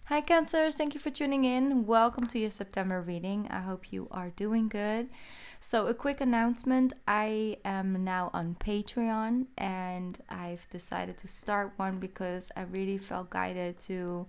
Hi Cancers, thank you for tuning in. Welcome to your September reading. I hope you are doing good. So a quick announcement, I am now on Patreon and I've decided to start one because I really felt guided to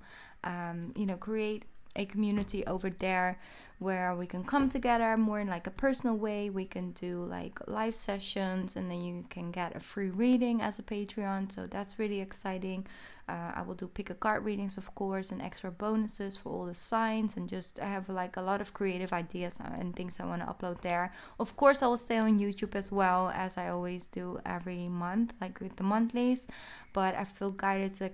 create a community over there where we can come together more in like a personal way. We can do like live sessions and then you can get a free reading as a Patreon, so that's really exciting. I will do pick a card readings, of course, and extra bonuses for all the signs, and just I have like a lot of creative ideas and things I want to upload there. Of course, I will stay on YouTube as well, as I always do every month, like with the monthlies, but I feel guided to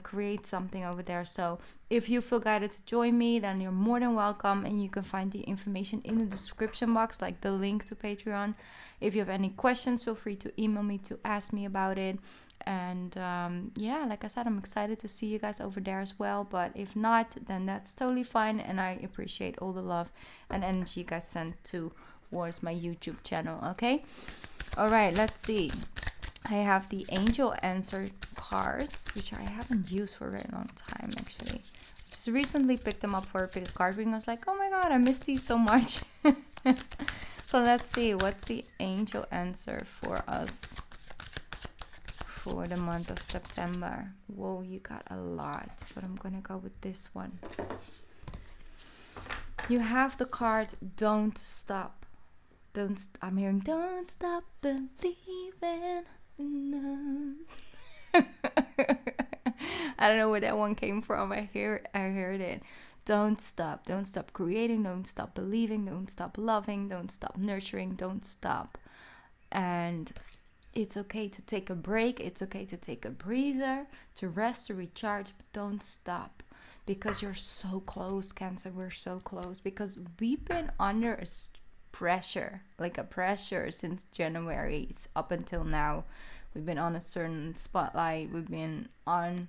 create something over there. So if you feel guided to join me, then you're more than welcome, and you can find the information in the description box, like the link to Patreon. If you have any questions, feel free to email me to ask me about it. And like I said, I'm excited to see you guys over there as well, but if not, then that's totally fine, and I appreciate all the love and energy you guys send towards my YouTube channel. Okay, all right, let's see. I have the angel answer cards, which I haven't used for a very long time actually. Just recently picked them up for a pick a card reading. I was like, oh my god, I miss these so much. So let's see, what's the angel answer for us for the month of September? Whoa, you got a lot, but I'm gonna go with this one. You have the card don't stop. I'm hearing don't stop believing. I don't know where that one came from. I heard it. Don't stop creating, don't stop believing, don't stop loving, don't stop nurturing, don't stop. And it's okay to take a break, it's okay to take a breather, to rest, to recharge, but don't stop, because you're so close, Cancer. We're so close, because we've been under a pressure since January up until now. We've been on a certain spotlight, we've been on,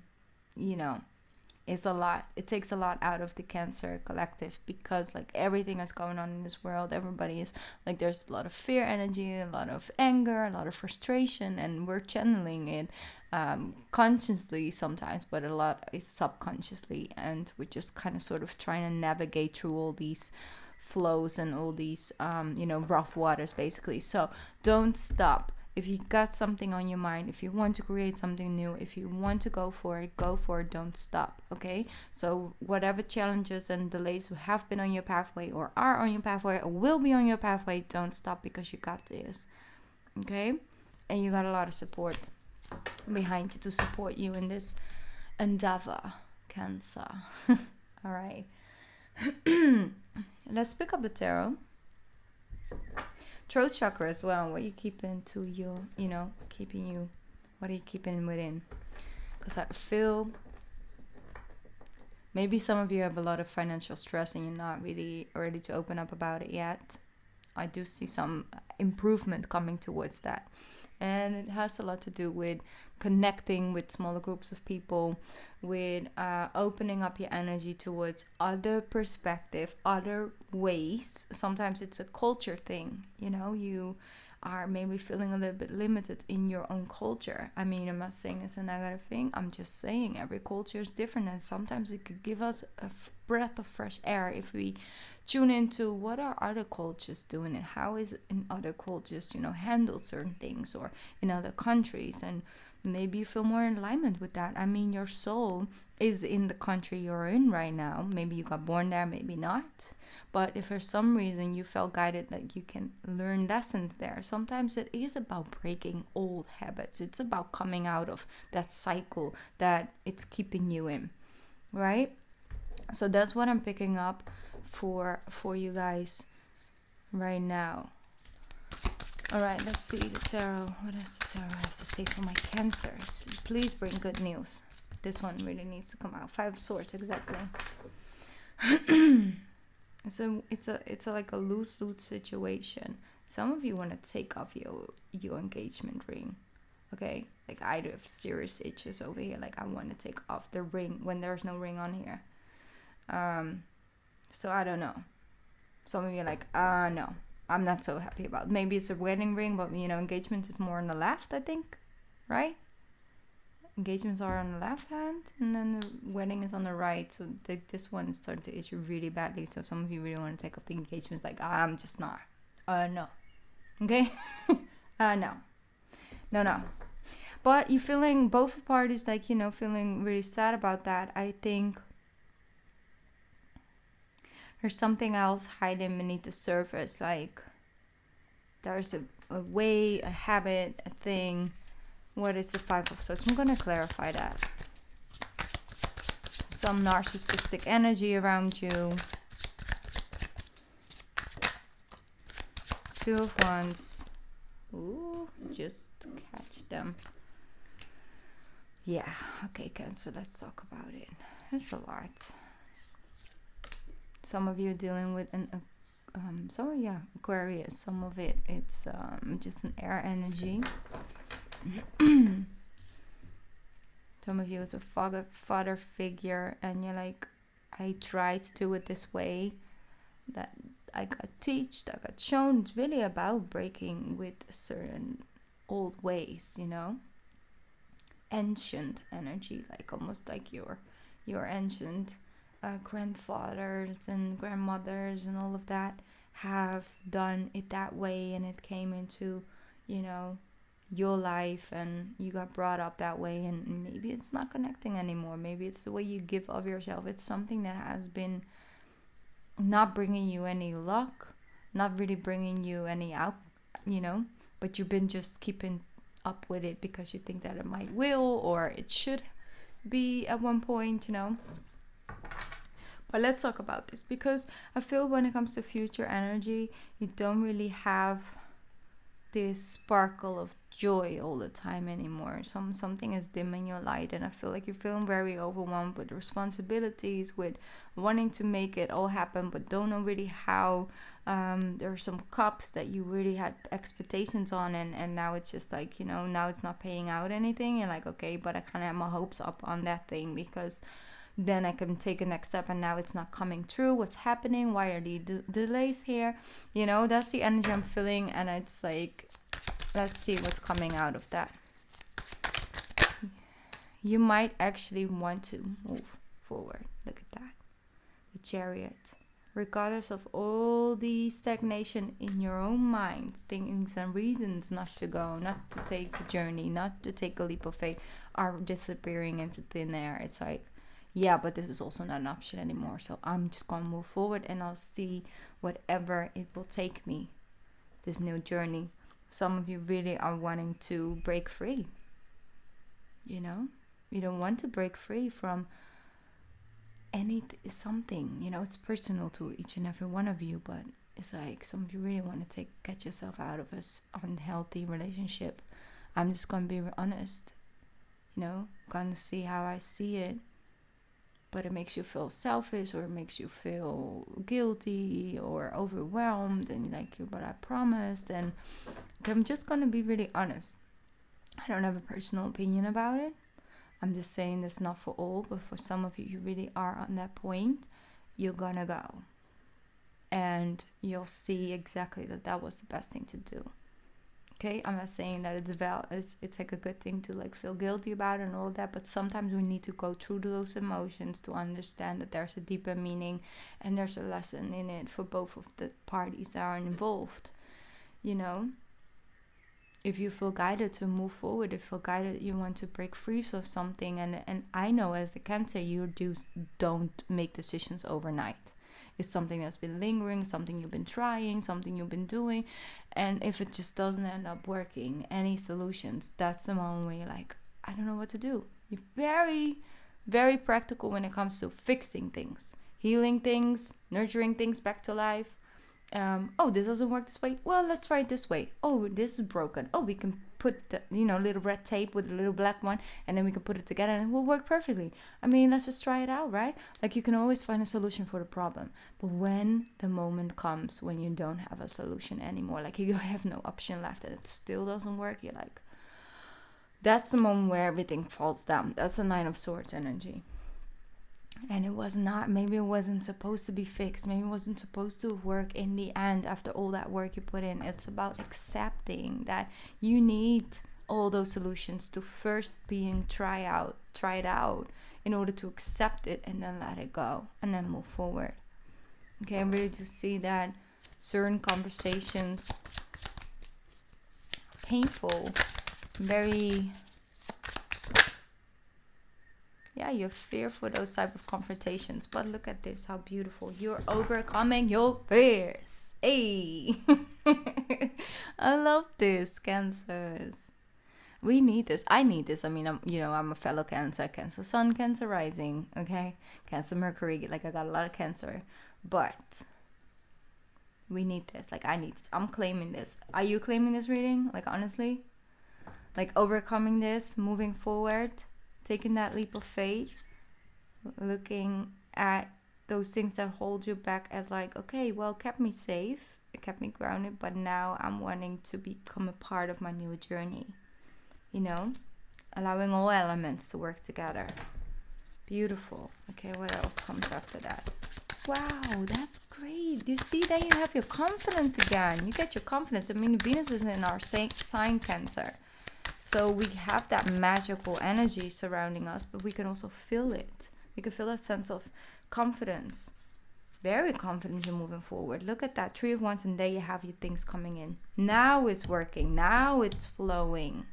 it's a lot. It takes a lot out of the Cancer collective, because like everything that's going on in this world, everybody is like, there's a lot of fear energy, a lot of anger, a lot of frustration, and we're channeling it consciously sometimes, but a lot is subconsciously, and we're just kind of sort of trying to navigate through all these flows and all these rough waters basically. So don't stop. If you got something on your mind, if you want to create something new, if you want to go for it, don't stop. Okay, so whatever challenges and delays have been on your pathway, or are on your pathway, or will be on your pathway, don't stop, because you got this. Okay, and you got a lot of support behind you to support you in this endeavor, Cancer. All right. Let's pick up the tarot. Throat chakra as well. What are you keeping to your, what are you keeping within? Because I feel maybe some of you have a lot of financial stress and you're not really ready to open up about it yet. I do see some improvement coming towards that. And it has a lot to do with connecting with smaller groups of people, with opening up your energy towards other perspective, other ways. Sometimes it's a culture thing, you are maybe feeling a little bit limited in your own culture. I mean, I'm not saying it's a negative thing. I'm just saying every culture is different, and sometimes it could give us a breath of fresh air if we tune into what are other cultures doing and how is in other cultures, handle certain things, or in other countries, and maybe you feel more in alignment with that. I mean, your soul is in the country you're in right now. Maybe you got born there, maybe not. But if for some reason you felt guided that you can learn lessons there, sometimes it is about breaking old habits. It's about coming out of that cycle that it's keeping you in, right? So that's what I'm picking up for you guys right now. All right, let's see the tarot. What does the tarot have to say for my Cancers? Please bring good news. This one really needs to come out. 5 of Swords, exactly. It's a like a lose situation. Some of you want to take off your engagement ring. Okay, like I have serious itches over here. Like I want to take off the ring when there's no ring on here. So I don't know. Some of you are like, no, I'm not so happy about it. Maybe it's a wedding ring, but engagement is more on the left, I think, right? engagements are on the left hand, and then the wedding is on the right. So this one is starting to issue really badly. So some of you really want to take off the engagements, like, I'm just not. No. Okay? No. No. But you're feeling, both parties, like, feeling really sad about that. I think there's something else hiding beneath the surface. Like, there's a way, a habit, a thing. What is the Five of Swords? I'm going to clarify that. Some narcissistic energy around you. Two of Wands. Ooh, just catch them. Yeah, okay, Cancer, let's talk about it. It's a lot. Some of you are dealing with Aquarius. Some of it's just an air energy. Some of you is a father figure, and you're like, I try to do it this way. That I got shown. It's really about breaking with certain old ways, ancient energy, like almost like your ancient grandfathers and grandmothers and all of that have done it that way, and it came into your life, and you got brought up that way, and maybe it's not connecting anymore. Maybe it's the way you give of yourself. It's something that has been not bringing you any luck, not really bringing you any out, but you've been just keeping up with it because you think that it might will, or it should be at one point, But let's talk about this, because I feel when it comes to future energy, you don't really have this sparkle of joy all the time anymore. Something is dimming your light, and I feel like you're feeling very overwhelmed with responsibilities, with wanting to make it all happen, but don't know really how. There are some cups that you really had expectations on, and now it's just like, now it's not paying out anything. You're like, okay, but I kind of have my hopes up on that thing, because then I can take a next step, and now it's not coming true. What's happening? Why are the delays here? That's the energy I'm feeling, and it's like, let's see what's coming out of that. You might actually want to move forward. Look at that. The Chariot. Regardless of all the stagnation in your own mind, things and reasons not to go, not to take a journey, not to take a leap of faith, are disappearing into thin air. It's like, yeah, but this is also not an option anymore. So I'm just going to move forward, and I'll see whatever it will take me, this new journey. Some of you really are wanting to break free. You don't want to break free from something. It's personal to each and every one of you, but it's like some of you really want to get yourself out of this unhealthy relationship. I'm just going to be honest. Going to see how I see it. But it makes you feel selfish, or it makes you feel guilty or overwhelmed, and you're like, but I promised. And I'm just going to be really honest. I don't have a personal opinion about it. I'm just saying this not for all, but for some of you, you really are on that point. You're going to go. And you'll see exactly that was the best thing to do. Okay, I'm not saying that it's like a good thing to like feel guilty about it and all that, but sometimes we need to go through those emotions to understand that there's a deeper meaning, and there's a lesson in it for both of the parties that are involved. If you feel guided to move forward, if you feel guided, you want to break free of something, and I know as a Cancer, you don't make decisions overnight. It's something that's been lingering, something you've been trying, something you've been doing. And if it just doesn't end up working, any solutions, that's the moment where you're like, I don't know what to do. You're very, very practical when it comes to fixing things, healing things, nurturing things back to life. This doesn't work this way. Well, let's try it this way. Oh, this is broken. Oh, we can put the, little red tape with a little black one, and then we can put it together, and it will work perfectly. I mean, let's just try it out, right? Like, you can always find a solution for the problem. But when the moment comes when you don't have a solution anymore, like you have no option left, and it still doesn't work, you're like, that's the moment where everything falls down. That's the Nine of Swords energy. And maybe it wasn't supposed to be fixed. Maybe it wasn't supposed to work in the end after all that work you put in. It's about accepting that you need all those solutions to first being tried out in order to accept it and then let it go and then move forward. Okay, I really do see that certain conversations, painful, very, yeah, you're fear for those type of confrontations. But look at this, how beautiful. You're overcoming your fears. Hey. I love this, Cancers. We need this. I need this. I mean, I'm a fellow Cancer, Cancer Sun, Cancer Rising, okay? Cancer Mercury, like I got a lot of Cancer. But we need this. Like I need this. I'm claiming this. Are you claiming this reading? Like honestly? Like overcoming this, moving forward, taking that leap of faith, looking at those things that hold you back as like, okay, well, it kept me safe, it kept me grounded, but now I'm wanting to become a part of my new journey. You know, allowing all elements to work together. Beautiful. Okay, what else comes after that? Wow, that's great. You see, then you have your confidence again. You get your confidence. I mean, Venus is in our sign Cancer. So we have that magical energy surrounding us, but we can also feel it. We can feel a sense of confidence. Very confident you're moving forward. Look at that, 3 of Wands, and there you have your things coming in. Now it's working. Now it's flowing.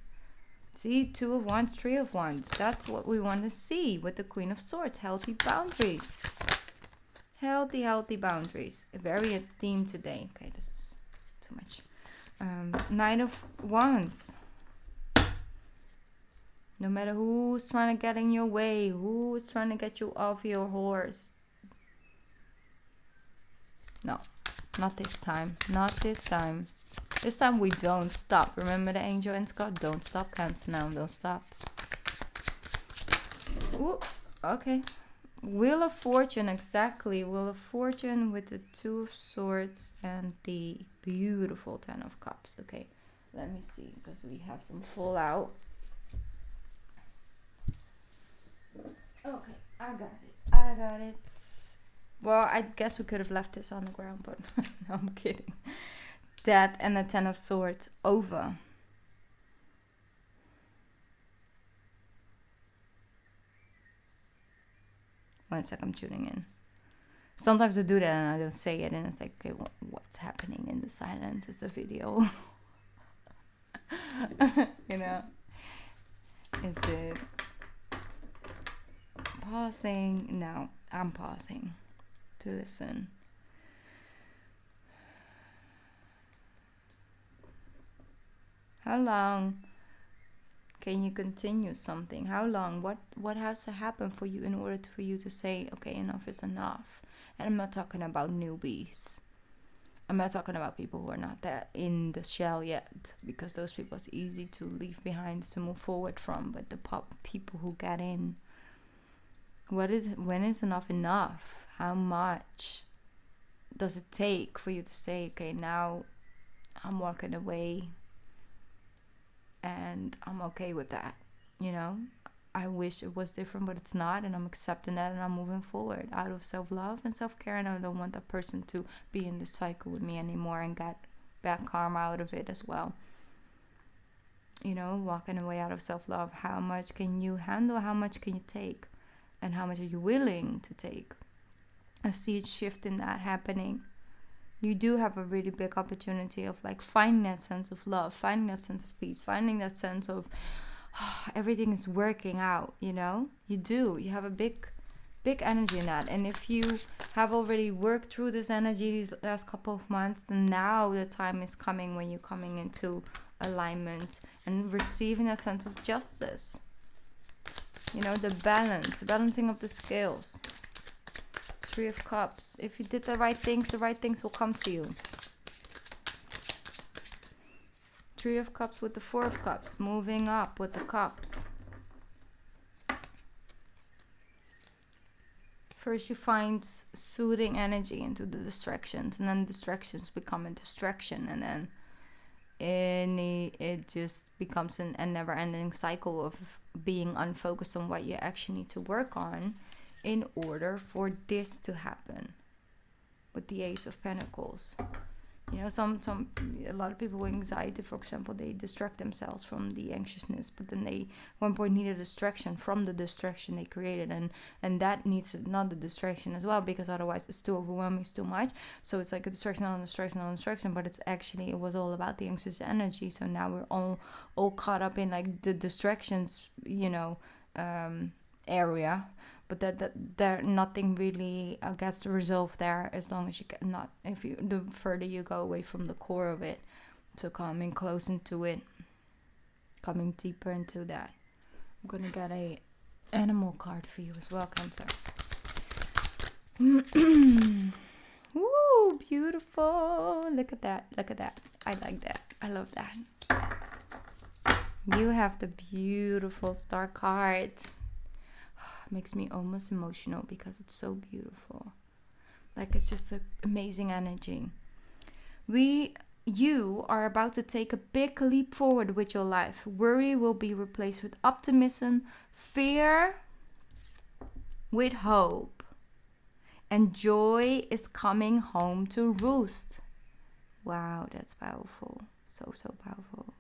See, 2 of Wands, 3 of Wands. That's what we want to see with the Queen of Swords. Healthy boundaries. Healthy boundaries. Very a theme today. Okay, this is too much. 9 of Wands. No matter who's trying to get in your way, who's trying to get you off your horse. No, not this time. Not this time. This time we don't stop. Remember the angel and Scott? Don't stop, Cancer now. Don't stop. Ooh, okay. Wheel of Fortune, exactly. Wheel of Fortune with the 2 of Swords and the beautiful 10 of Cups. Okay, let me see, because we have some fallout. Okay, I got it. Well, I guess we could have left this on the ground, but no, I'm kidding. Death and the 10 of Swords over. One sec, I'm tuning in. Sometimes I do that and I don't say it, and it's like, okay, what's happening in the silence? It's a video. You know? Is it pausing? No, I'm pausing to listen. How long can you continue something? How long? What has to happen for you in order for you to say, okay, enough is enough? And I'm not talking about newbies. I'm not talking about people who are not that in the shell yet, because those people is easy to leave behind, to move forward from. But the people who get in, when is enough enough? How much does it take for you to say, okay, now I'm walking away and I'm okay with that? You know, I wish it was different, but it's not, and I'm accepting that, and I'm moving forward out of self-love and self-care, and I don't want that person to be in this cycle with me anymore and get bad karma out of it as well. You know, walking away out of self-love. How much can you handle? How much can you take? And how much are you willing to take? I see a shift in that happening. You do have a really big opportunity of like finding that sense of love, finding that sense of peace, finding that sense of everything is working out, you know? You do. You have a big energy in that. And if you have already worked through this energy these last couple of months, then now the time is coming when you're coming into alignment and receiving that sense of justice. You know, the balancing of the scales. 3 of Cups. If you did the right things will come to you. 3 of Cups with the 4 of Cups. Moving up with the Cups. First you find soothing energy into the distractions, and then distractions become a distraction, and then it just becomes a never-ending cycle of being unfocused on what you actually need to work on in order for this to happen. With the Ace of Pentacles, You know, a lot of people with anxiety, for example, they distract themselves from the anxiousness, but then they one point need a distraction from the distraction they created, and that needs not the distraction as well, because otherwise it's too overwhelming, it's too much. So it's like a distraction on distraction on distraction, but it's actually, it was all about the anxious energy. So now we're all caught up in like the distractions, you know, area, but that there nothing really gets resolved there, as long as you get not, if you, the further you go away from the core of it. So coming close into it, coming deeper into that. I'm gonna get a animal card for you as well, Cancer. Woo, beautiful. Look at that, look at that. I like that, I love that. You have the beautiful star card. Makes me almost emotional because it's so beautiful. Like, it's just an amazing energy. You are about to take a big leap forward with your life. Worry will be replaced with optimism, fear with hope, and joy is coming home to roost. Wow, that's powerful. So powerful.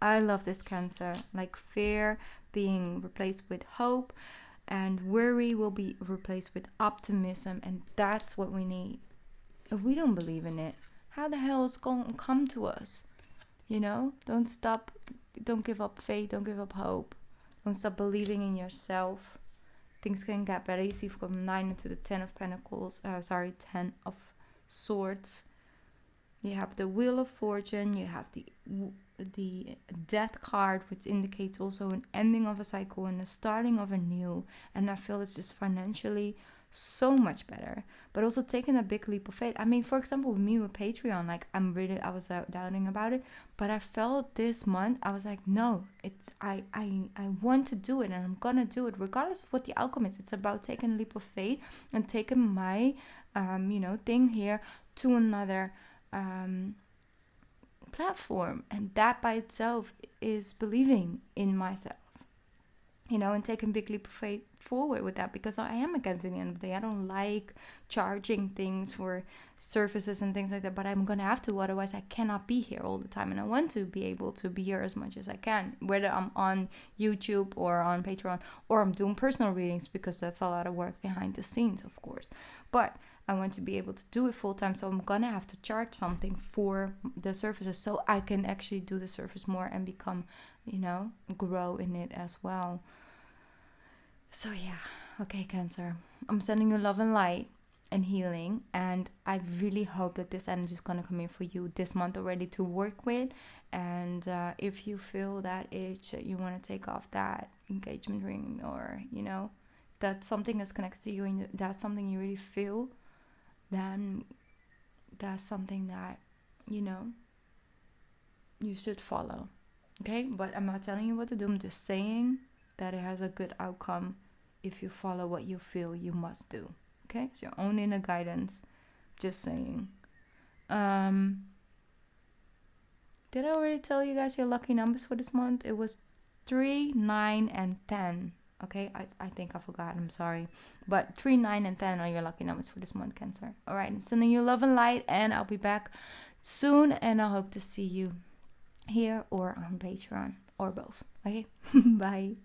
I love this, Cancer. Like, fear being replaced with hope, and worry will be replaced with optimism, and that's what we need. If we don't believe in it, how the hell is it going to come to us? You know, don't give up faith, don't give up hope. Don't stop believing in yourself. Things can get better. You see from 9 into the 10 of Pentacles, 10 of Swords. You have the Wheel of Fortune, you have the Death card, which indicates also an ending of a cycle and the starting of a new. And I feel it's just financially so much better, but also taking a big leap of faith. I mean, for example, with me with Patreon, like I was doubting about it, but I felt this month, I was like, no, it's I want to do it, and I'm gonna do it regardless of what the outcome is. It's about taking a leap of faith and taking my thing here to another platform, and that by itself is believing in myself, and taking big leap of faith forward with that, because I am against, at the end of the day, I don't like charging things for services and things like that, but I'm gonna have to, otherwise I cannot be here all the time, and I want to be able to be here as much as I can, whether I'm on YouTube or on Patreon or I'm doing personal readings, because that's a lot of work behind the scenes, of course, but I want to be able to do it full time, so I'm gonna have to charge something for the services, so I can actually do the service more and become, grow in it as well. So yeah, okay, Cancer, I'm sending you love and light and healing, and I really hope that this energy is gonna come in for you this month already to work with. And if you feel that you want to take off that engagement ring, or that's something that's connected to you, and that's something you really feel, then that's something that you should follow. Okay, but I'm not telling you what to do, I'm just saying that it has a good outcome if you follow what you feel you must do. Okay, it's your own inner guidance, just saying. Did I already tell you guys your lucky numbers for this month? It was 3, 9 and 10. Okay, I think I forgot, I'm sorry, but 3, 9 and 10 are your lucky numbers for this month, Cancer. All right, I'm sending you love and light, and I'll be back soon, and I hope to see you here or on Patreon, or both. Okay, bye.